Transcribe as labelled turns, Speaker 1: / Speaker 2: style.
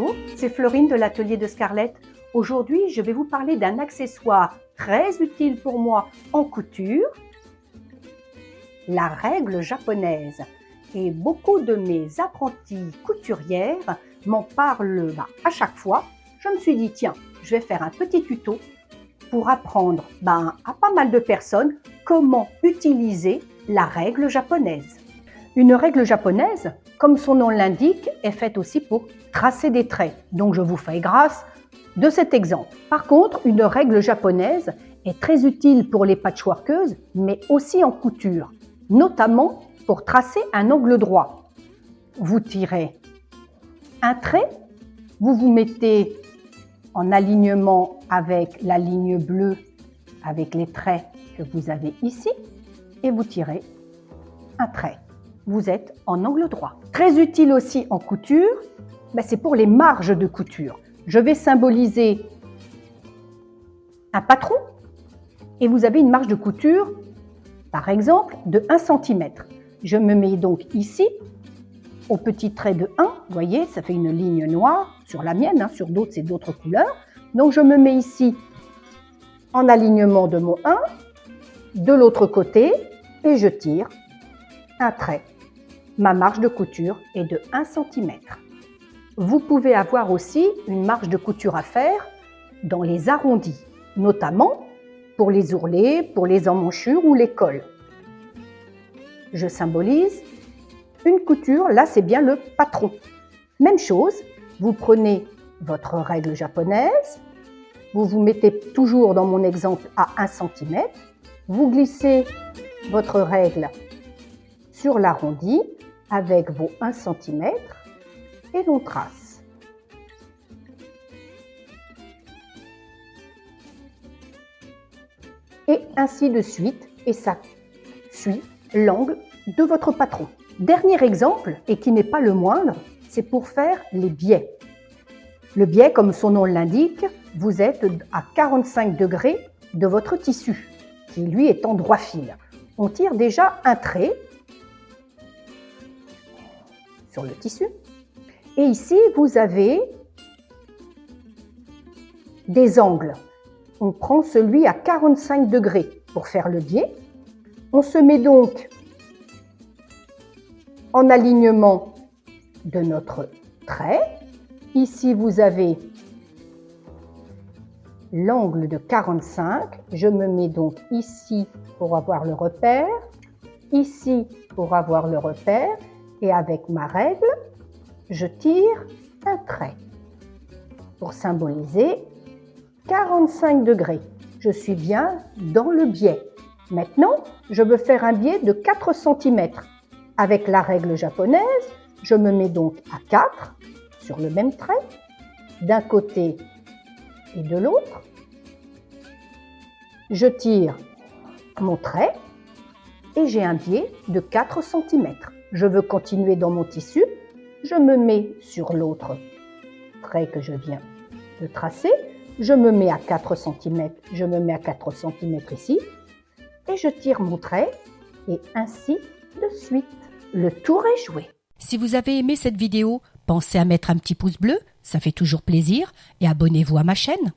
Speaker 1: Bonjour, c'est Florine de l'atelier de Scarlett. Aujourd'hui, je vais vous parler d'un accessoire très utile pour moi en couture, la règle japonaise. Et beaucoup de mes apprenties couturières m'en parlent à chaque fois. Je me suis dit, tiens, je vais faire un petit tuto pour apprendre à pas mal de personnes comment utiliser la règle japonaise. Une règle japonaise, comme son nom l'indique, est faite aussi pour tracer des traits. Donc je vous fais grâce de cet exemple. Par contre, une règle japonaise est très utile pour les patchworkeuses, mais aussi en couture, notamment pour tracer un angle droit. Vous tirez un trait, vous vous mettez en alignement avec la ligne bleue, avec les traits que vous avez ici, et vous tirez un trait. Vous êtes en angle droit. Très utile aussi en couture, c'est pour les marges de couture. Je vais symboliser un patron et vous avez une marge de couture, par exemple, de 1 cm. Je me mets donc ici, au petit trait de 1, vous voyez, ça fait une ligne noire sur la mienne, sur d'autres c'est d'autres couleurs. Donc je me mets ici en alignement de mon 1, de l'autre côté, et je tire un trait. Ma marge de couture est de 1 cm. Vous pouvez avoir aussi une marge de couture à faire dans les arrondis, notamment pour les ourlets, pour les emmanchures ou les cols. Je symbolise une couture, là c'est bien le patron. Même chose, vous prenez votre règle japonaise, vous vous mettez toujours dans mon exemple à 1 cm, vous glissez votre règle sur l'arrondi avec vos 1 cm et l'on trace. Et ainsi de suite, et ça suit l'angle de votre patron. Dernier exemple, et qui n'est pas le moindre, c'est pour faire les biais. Le biais, comme son nom l'indique, vous êtes à 45 degrés de votre tissu, qui lui est en droit fil. On tire déjà un trait sur le tissu. Et ici, vous avez des angles. On prend celui à 45 degrés pour faire le biais. On se met donc en alignement de notre trait. Ici, vous avez l'angle de 45. Je me mets donc ici pour avoir le repère, ici pour avoir le repère, et avec ma règle, je tire un trait pour symboliser 45 degrés. Je suis bien dans le biais. Maintenant, je veux faire un biais de 4 cm. Avec la règle japonaise, je me mets donc à 4 sur le même trait, d'un côté et de l'autre. Je tire mon trait et j'ai un biais de 4 cm. Je veux continuer dans mon tissu, je me mets sur l'autre trait que je viens de tracer, je me mets à 4 cm, je me mets à 4 cm ici, et je tire mon trait, et ainsi de suite. Le tour est joué.
Speaker 2: Si vous avez aimé cette vidéo, pensez à mettre un petit pouce bleu, ça fait toujours plaisir, et abonnez-vous à ma chaîne.